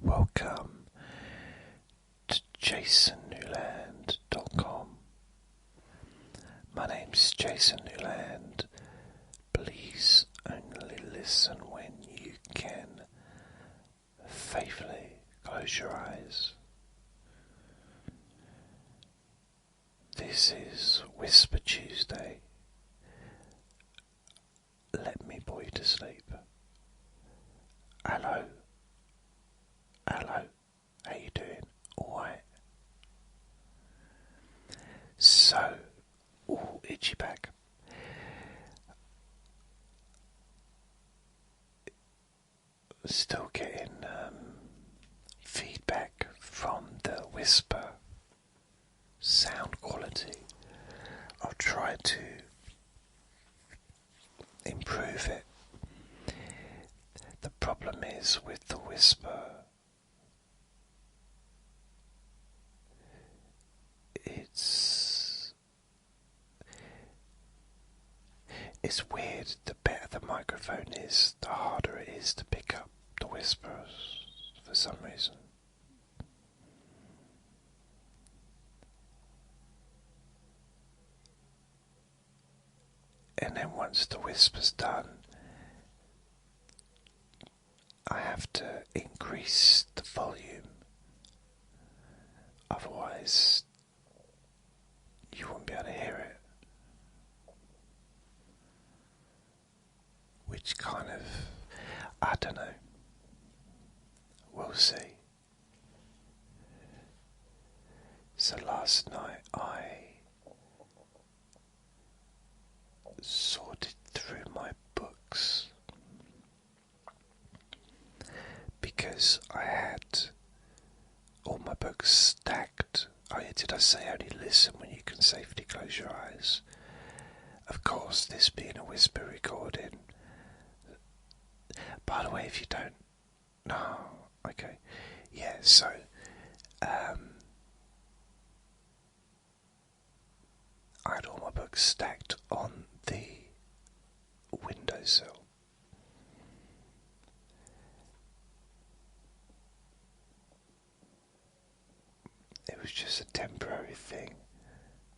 Welcome to jasonnewland.com. My name's Jason Newland. Please only listen when you can. Faithfully close your eyes. This is Whisper Tuesday. Let me bore you to sleep. Hello. Hello. How you doing? Alright. So, itchy back. Still getting feedback from the whisper sound quality. I'll try to improve it. The problem is with the whisper, it's weird. The better the microphone is, the harder it is to pick up the whispers for some reason. And then once the whisper's done, I have to increase the volume. Otherwise, you won't be able to hear it. Which kind of, I don't know. We'll see. So last night I sorted through my books because I had all my books stacked. Oh yeah, did I say only listen when you can safely close your eyes? Of course, this being a whisper recording. By the way, if you don't... No, okay. Yeah, so... I had all my books stacked on the windowsill. It was just a temporary thing,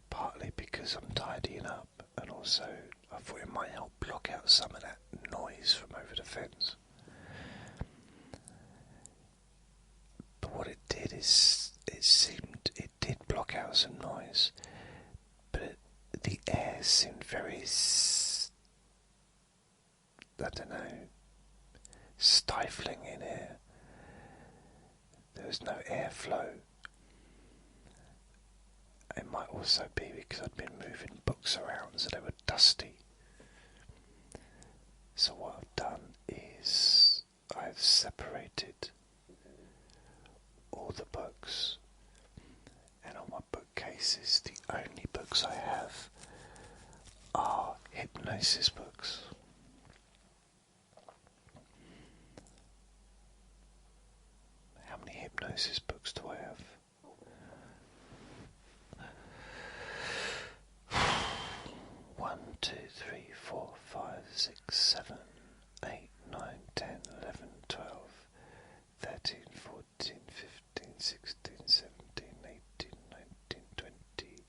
partly because I'm tidying up, and also I thought it might help block out some of that noise from over the fence. But what it did is, it did block out some noise, but the air seemed very, I don't know, stifling in here. There was no airflow. It might also be because I'd been moving books around, so they were dusty. So what I've done is I've separated all the books, and on my bookcases the only books I have are hypnosis books. How many hypnosis books do I have? 1, 2, 3, 4, 5, 6, 7, 8, 9, 10, 11, 12, 13, 14, 15, 16, 17, 18, 19, 20,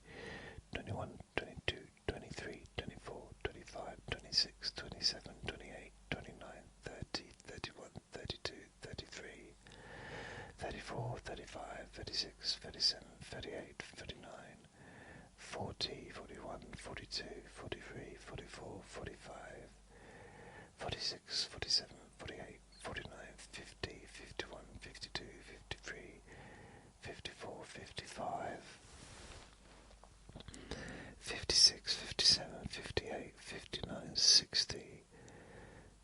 21, 22, 23, 24, 25, 26, 27, 28, 29, 30, 31, 32, 33, 34, 35, 36, 37, 38, 39, 40, 41, 42, 43, 44, 45, 46, 47, 48, 49, 50, 51, 52, 53, 54, 55, 56, 57, 58, 59, 60,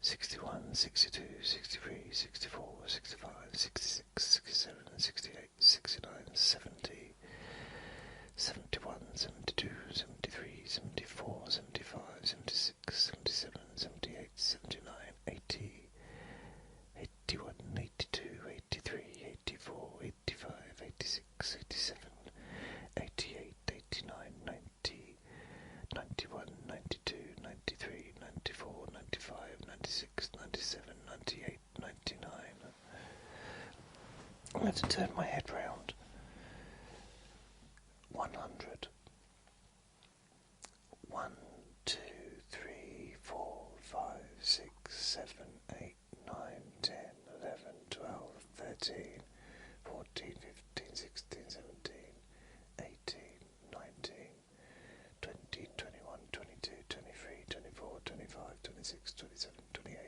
61, 62, 63, 64, 65, 66, 67, 68, 69, 70, 71, 72, 73, 74, 75, 76, 77, 78, 79, 80, 81, 82, 83, 84, 85, 86, 87, 88, 89, 90, 91, 92, 93, 94, 95, 96, 97, 98, 99, going to turn my head round. 100. 1, 2, 3, 4, 5, 6, 7, 8, 9, 10, 11, 12, 13, 14, 15, 16, 17, 18, 19, 20, 21, 22, 23, 24, 25, 26, 27, 28,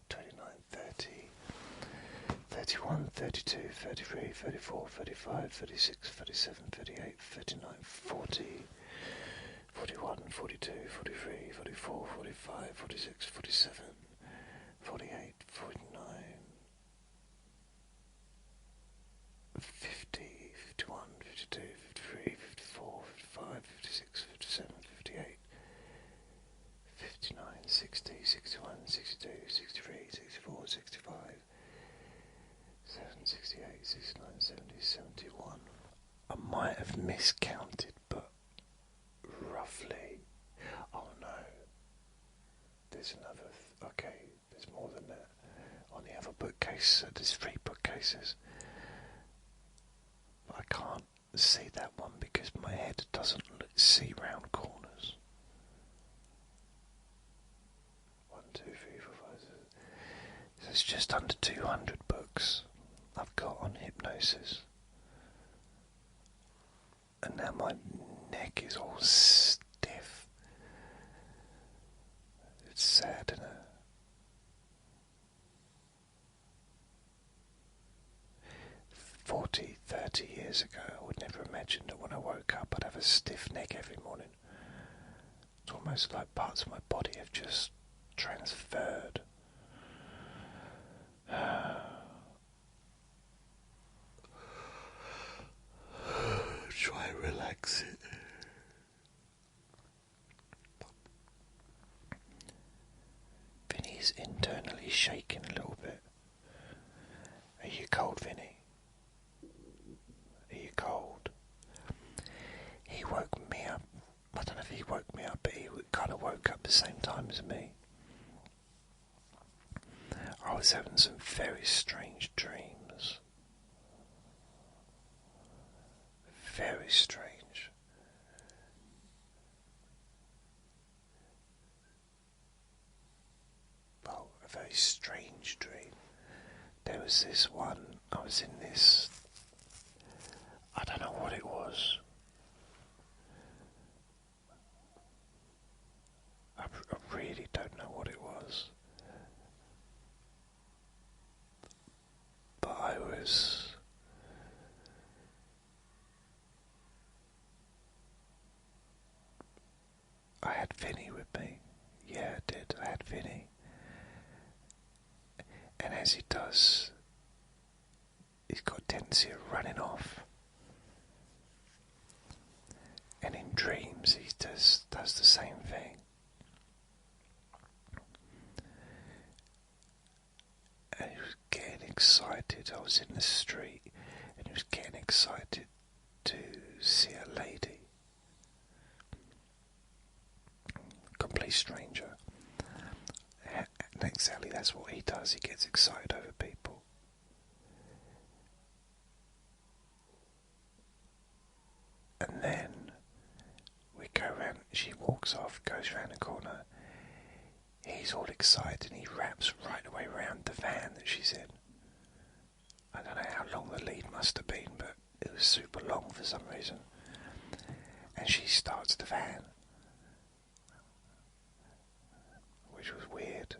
29, 30, 31, 32, 33, 34, 35, 36, 37, 38, 39, 40, 41, 42, 43, 44, 45, 46, 47, 48, 49, 50, 51, 52, 53, 54, 55, 56, 57, 58, 59, 60, 61, 62, 63, 64, 65, 68, 69, 70, 71. I might have miscounted, but roughly. Oh no, there's another. Okay, there's more than that. On the other bookcase, there's 3 bookcases. But I can't see that one because my head doesn't see round corners. 1, 2, 3, 4, 5, 6. So it's just under 200 books I've got on hypnosis. And now my neck is all stiff. It's sad, isn't it? 40, 30 years ago, I would never imagine that when I woke up I'd have a stiff neck every morning. It's almost like parts of my body have just transferred. Try and relax it. Vinny's internally shaking a little bit. Are you cold, Vinny? Are you cold? He woke me up. I don't know if he woke me up, but he kind of woke up the same time as me. I was having some very strange dreams. Very strange. Well, a very strange dream. There was this one, I was in this, I don't know what it was. I really don't know what it was. But I had Vinny with me. Yeah, I did. I had Vinny. And as he does, he's got a tendency of running off. And in dreams, he does the same thing. And he was getting excited. I was in the street, and he was getting excited to see a lady. Complete stranger. And exactly that's what he does. He gets excited over people. And then we go around, she walks off, goes around the corner. He's all excited and he wraps right away around the van that she's in. I don't know how long the lead must have been, but it was super long for some reason. And she starts the van, which was weird.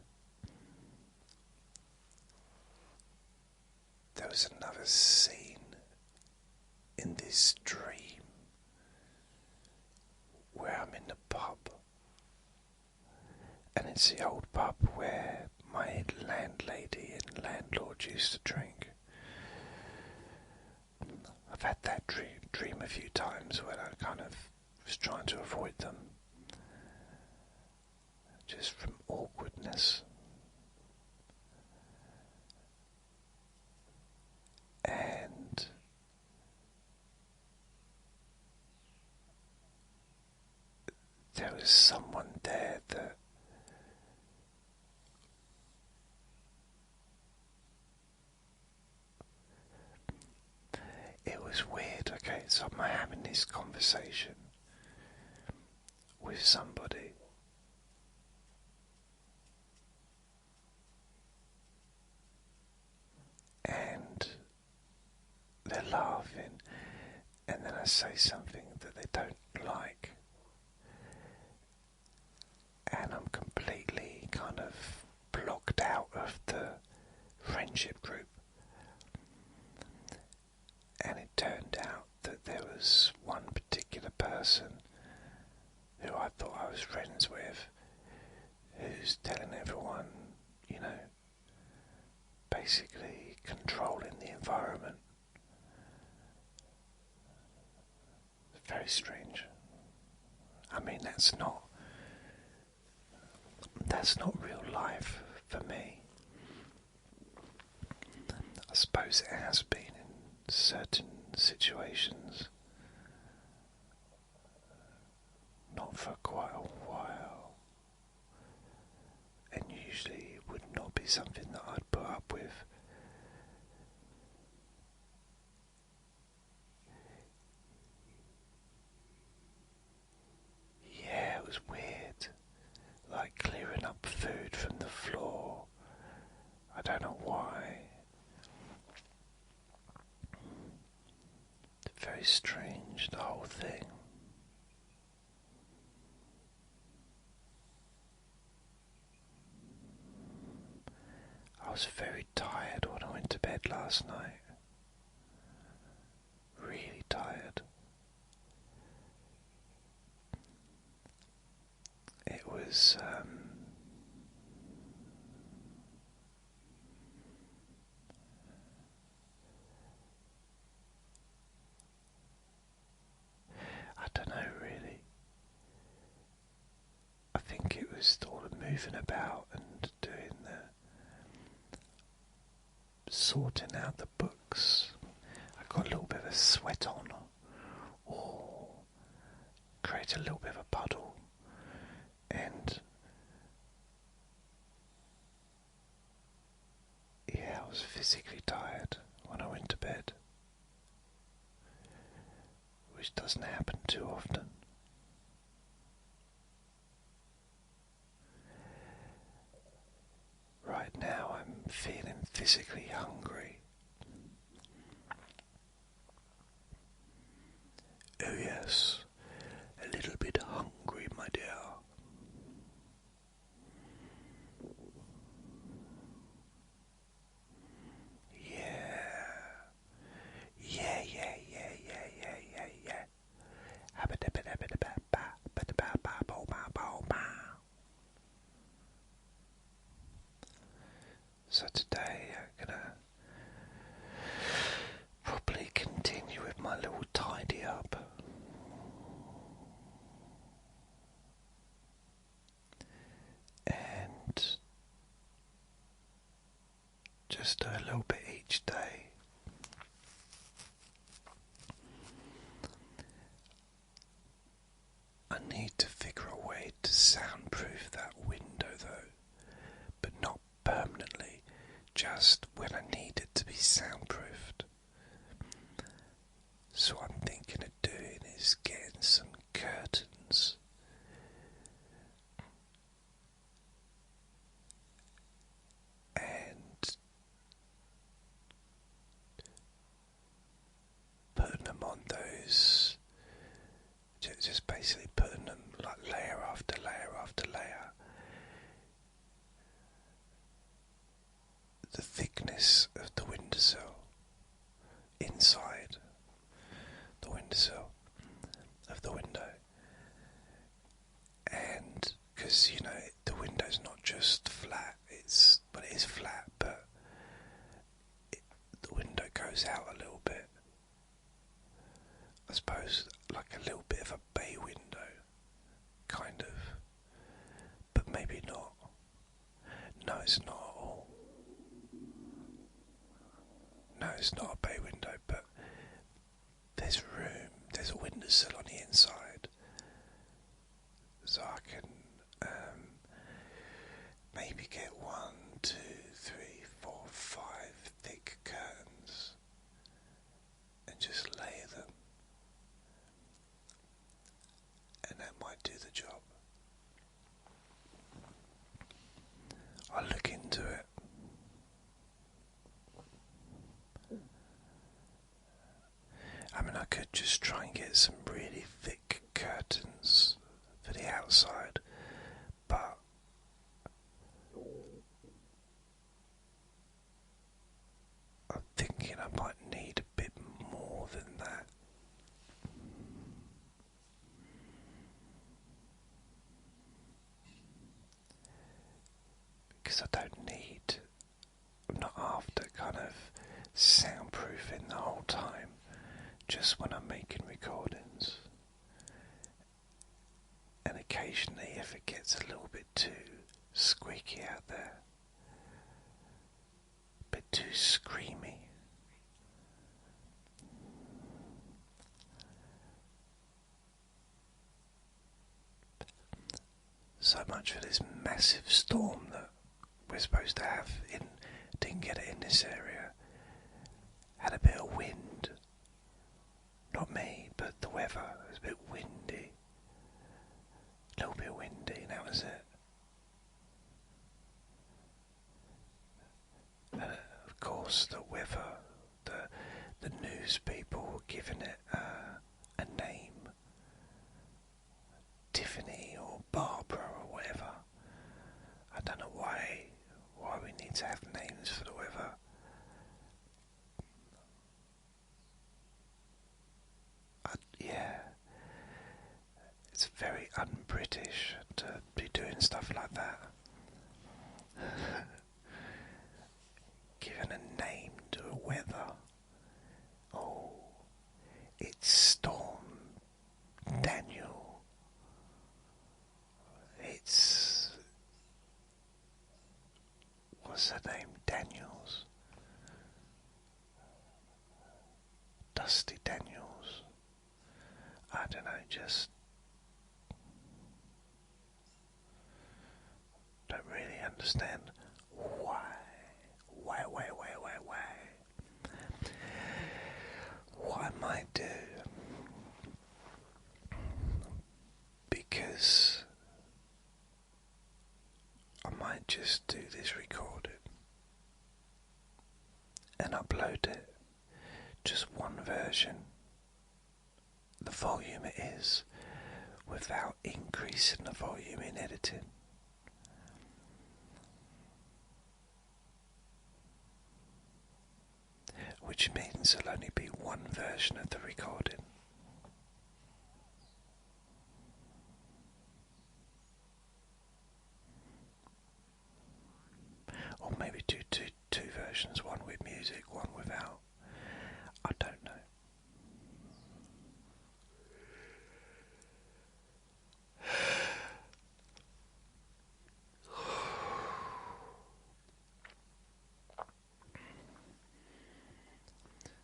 There was another scene in this dream where I'm in the pub, and it's the old pub where my landlady and landlord used to drink. I've had that dream a few times when I kind of was trying to avoid them, just from awkwardness. And there was someone there that was weird. Okay, so I'm having this conversation with somebody, and they're laughing, and then I say something that they don't like, and I'm completely kind of blocked out of the friendship group. And it turned out that there was one particular person who I thought I was friends with, who's telling everyone, you know, basically controlling the environment. Very strange. I mean, that's not real life for me. I suppose it has been in certain situations, not for quite a while, and usually it would not be something that I'd put up with. Yeah, it was weird, like clearing up food from the floor. I don't know why. Very strange, the whole thing. I was very tired when I went to bed last night. Really tired. It was I don't know really. I think it was all the moving about and doing the sorting out the books. I got a little bit of a sweat on, or create a little bit of a puddle, and yeah, I was physically tired when I went to bed, which doesn't happen too often. Right now I'm feeling physically hungry. Oh yes, a little bit hungry, my dear. Yeah. So today I'm gonna probably continue with my little tidy up. And just do a little bit each day. I need to figure a way to soundproof that window though, but not permanently, just when I need it to be soundproofed. So what I'm thinking of doing is getting some curtains and putting them on those, just basically putting them like layer after layer after layer. The thickness of the windowsill inside the windowsill of the window, and because you know the window's not just flat, it is flat, but the window goes out a little bit. I suppose like a little bit of a bay window, kind of, but maybe not. No, it's not at all. No, it's not a bay window, but there's room, there's a windowsill on the inside, so I can maybe get 1, 2, 3, 4, 5 thick curtains and just lay get some really thick curtains for the outside, but I'm thinking I might need a bit more than that. Because I don't need, I'm not after kind of soundproofing the whole time, just when I'm making recordings. And occasionally if it gets a little bit too squeaky out there, a bit too screamy, so much for this massive storm that we're supposed to have didn't get it in this area. Had a bit of wind. Not me, but the weather. It was a bit windy. A little bit windy, and that was it. And of course the weather, the news people were giving it a name. Tiffany or Barbara or whatever. I don't know why we need to have names for the weather. Yeah, it's very un-British to be doing stuff like that. Giving a name to a weather. Oh, it's Storm Daniel. It's... what's her name? Daniels. Dusty Daniels. I don't know, just don't really understand why what I might do, because I might just do this recording and upload it, just one version, the volume it is, without increasing the volume in editing. Which means there'll only be one version of the recording. Or maybe do two versions, one with music, one without. I don't know.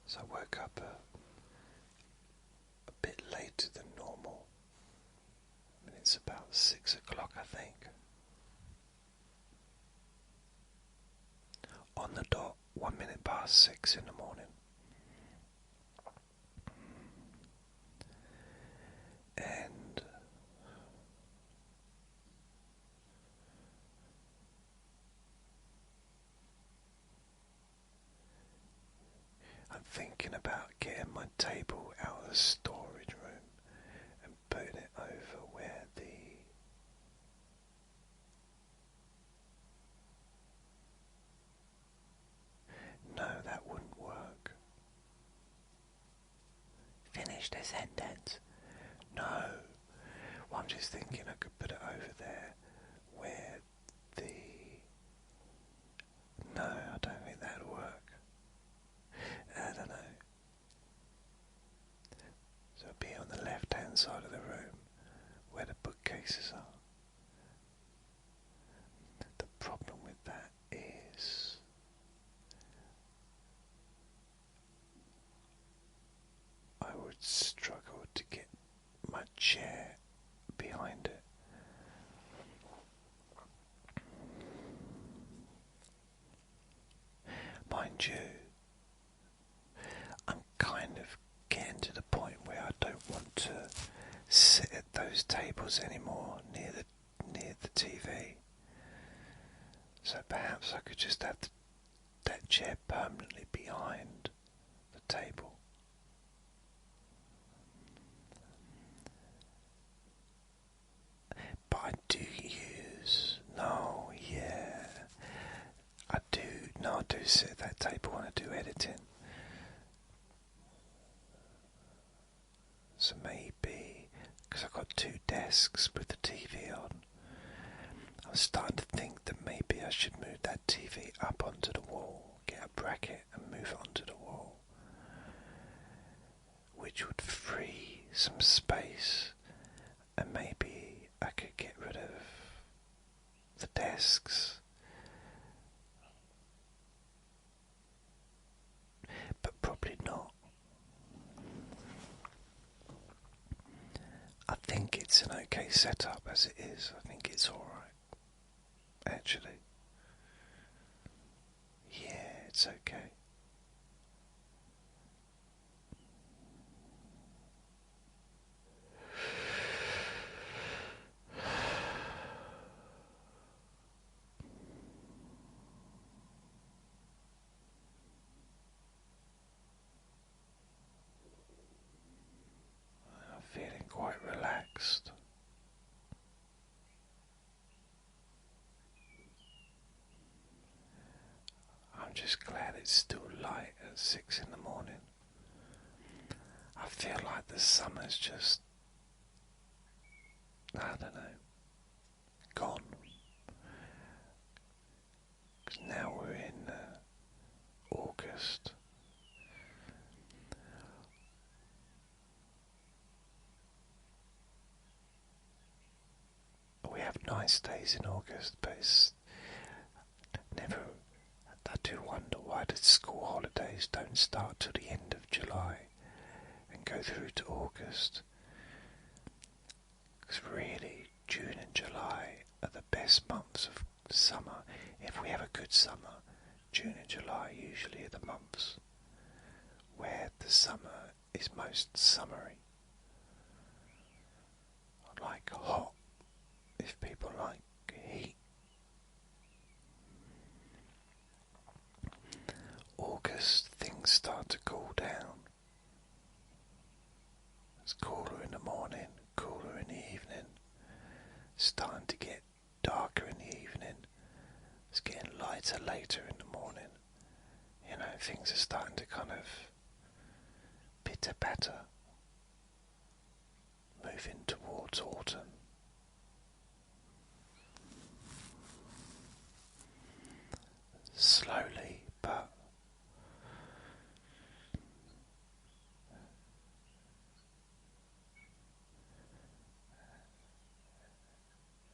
So I woke up a bit later than normal. I mean, it's about 6 o'clock, I think. On the dot, 1 minute past 6 in the morning. And I'm thinking about getting my table out of the storage room and putting it over where the no, that wouldn't work. Finish the sentence. No. Well, I'm just thinking I could put it over there where the... No, I don't think that'd work. I don't know. So it'd be on the left-hand side of the room where the bookcases are. The problem with that is I would struggle to get my chair behind it. Mind you, I'm kind of getting to the point where I don't want to sit at those tables anymore near the TV. So perhaps I could just have that chair permanently behind the table. I do sit at that table when I do editing. So maybe, because I've got two desks with the TV on, I'm starting to think that maybe I should move that TV up onto the wall, get a bracket and move it onto the wall, which would free some space, and maybe I could get rid of the desks. But probably not. I think it's an okay setup as it is. I think it's alright, actually. Yeah, it's okay. I'm feeling quite relaxed. I'm just glad it's still light at 6 in the morning. I feel like the summer's just, I don't know, gone. Because now we're in August. We have nice days in August, but it's never. I do wonder why the school holidays don't start till the end of July and go through to August. Because really, June and July are the best months of summer. If we have a good summer, June and July usually are the months where the summer is most summery. Like hot, if people like heat. August, things start to cool down. It's cooler in the morning, cooler in the evening. It's starting to get darker in the evening. It's getting lighter later in the morning. You know, things are starting to kind of pitter-patter, moving towards autumn. Slowly, but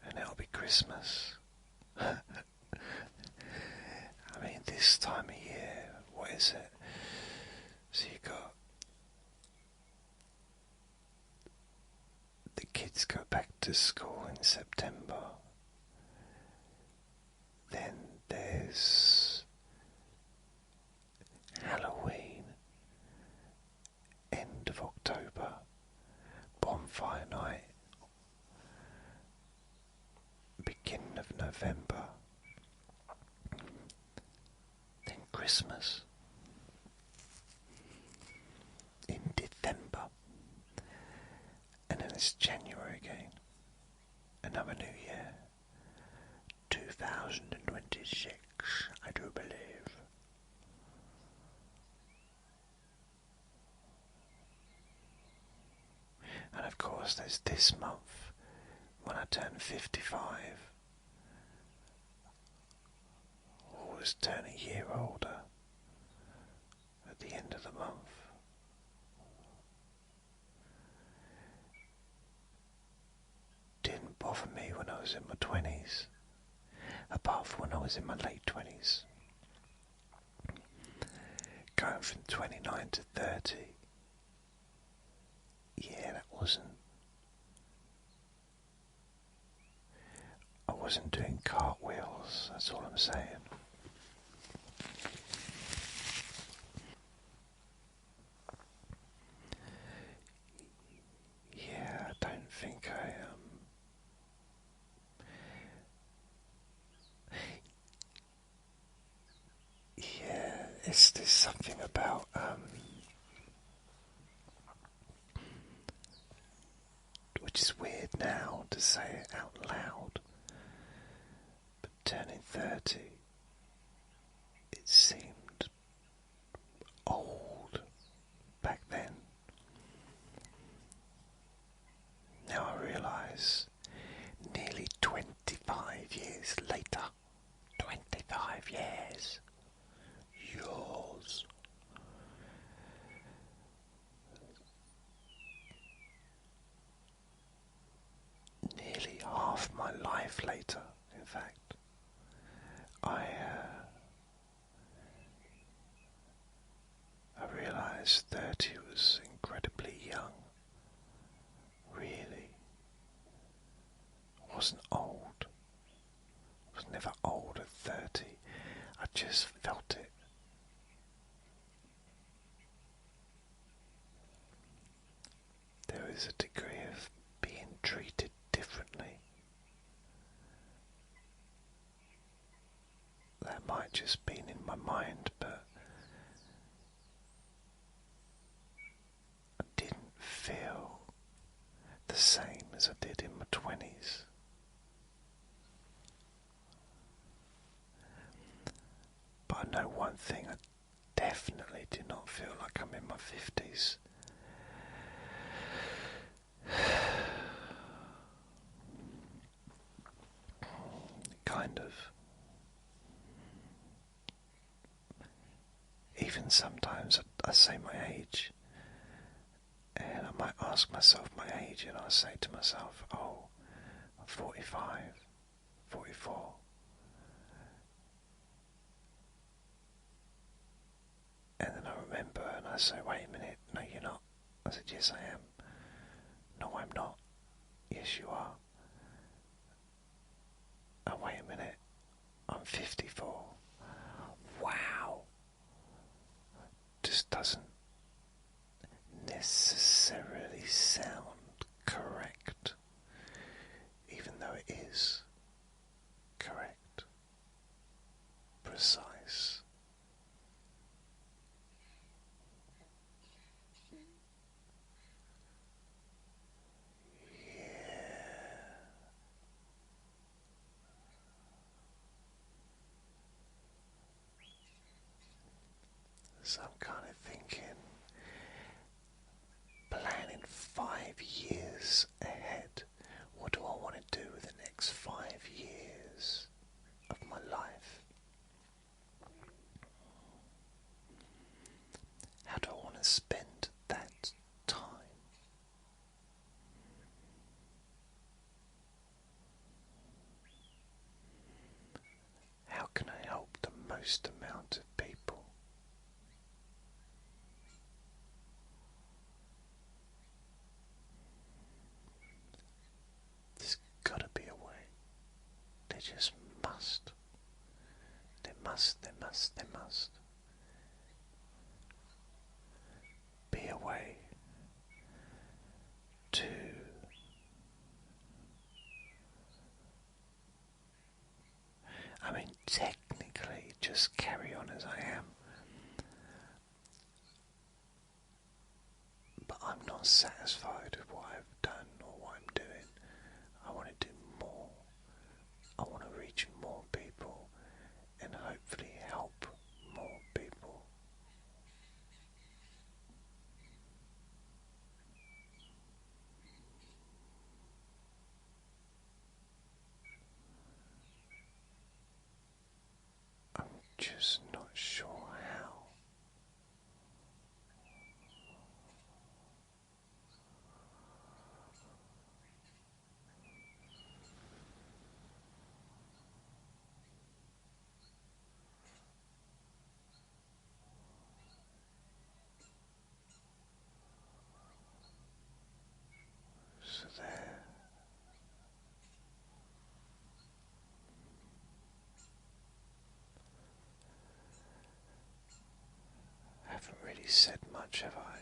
and it'll be Christmas. I mean, this time of year, what is it? So you got the kids go back to school in September. Then there's Halloween, end of October, bonfire night, beginning of November, then Christmas in December, and then it's January again, another new year, 2026, I do believe. And of course there's this month, when I turn 55, always turn a year older at the end of the month. Didn't bother me when I was in my 20s, apart from when I was in my late 20s. Going from 29 to 30, yeah, I wasn't doing cartwheels, that's all I'm saying. Yeah, I don't think I yeah, there's something about which is weird now to say it out loud, but turning 30, it seemed old back then. Now I realise, nearly 25 years later, 25 years, yours. Nearly half my life later, in fact, I realised 30 was incredibly young. Really, I wasn't old. I was never old at 30. I just felt it. There is a degree of being treated differently. That might just been in my mind, but I didn't feel the same as I did in my 20s. But I know one thing, I definitely do not feel like I'm in my 50s. Kind of. Even sometimes I say my age, and I might ask myself my age, and I say to myself, oh, I'm 45, 44. And then I remember and I say, wait a minute, no you're not. I said, yes I am. No I'm not. Yes you are. Oh wait a minute, I'm 54. Wow. Just doesn't necessarily sound correct, even though it is correct, precise. So I'm kind of thinking, planning 5 years ahead. What do I want to do with the next 5 years of my life? How do I want to spend that time? How can I help the most amount of people? There's gotta be a way. There just must. There must be a way to technically just carry on as I am, but I'm not satisfied with what I've done or what I'm doing. I want to do more. I want to reach more people and hopefully help more people. I'm just not sure how. So there. I haven't really said much, have I?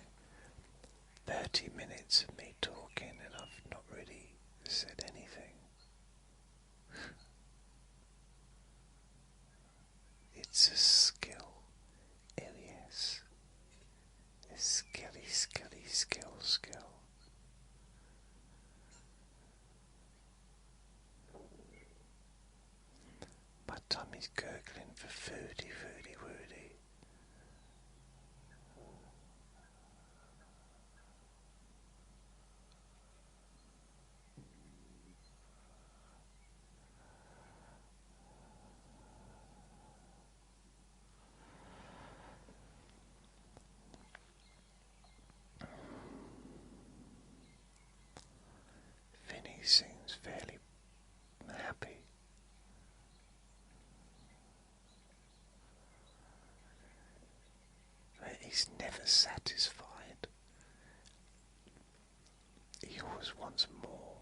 30 minutes of me talking and I've not really said anything. It's a skill, Elias. A skill. My tummy's gurgling for foody. seems fairly happy. But he's never satisfied. He always wants more,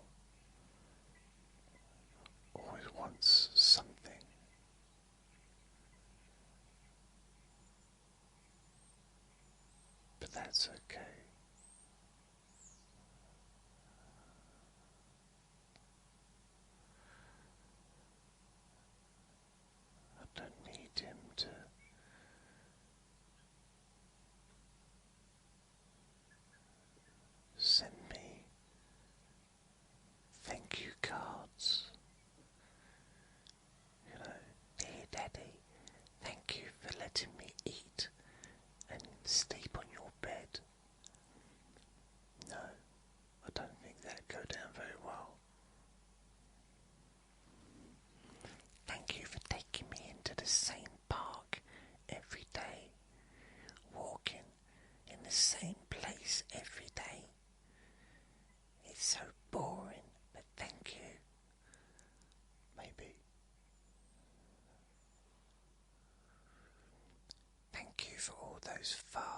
always wants something. But that's okay. I don't need him to send me thank you cards. You know, dear Daddy, thank you for letting me eat and sleep on your bed. No, I don't think that'd go down very well. Thank you for taking me into the same park every day, walking in the same place every day. It's so boring, but thank you. Maybe. Thank you for all those far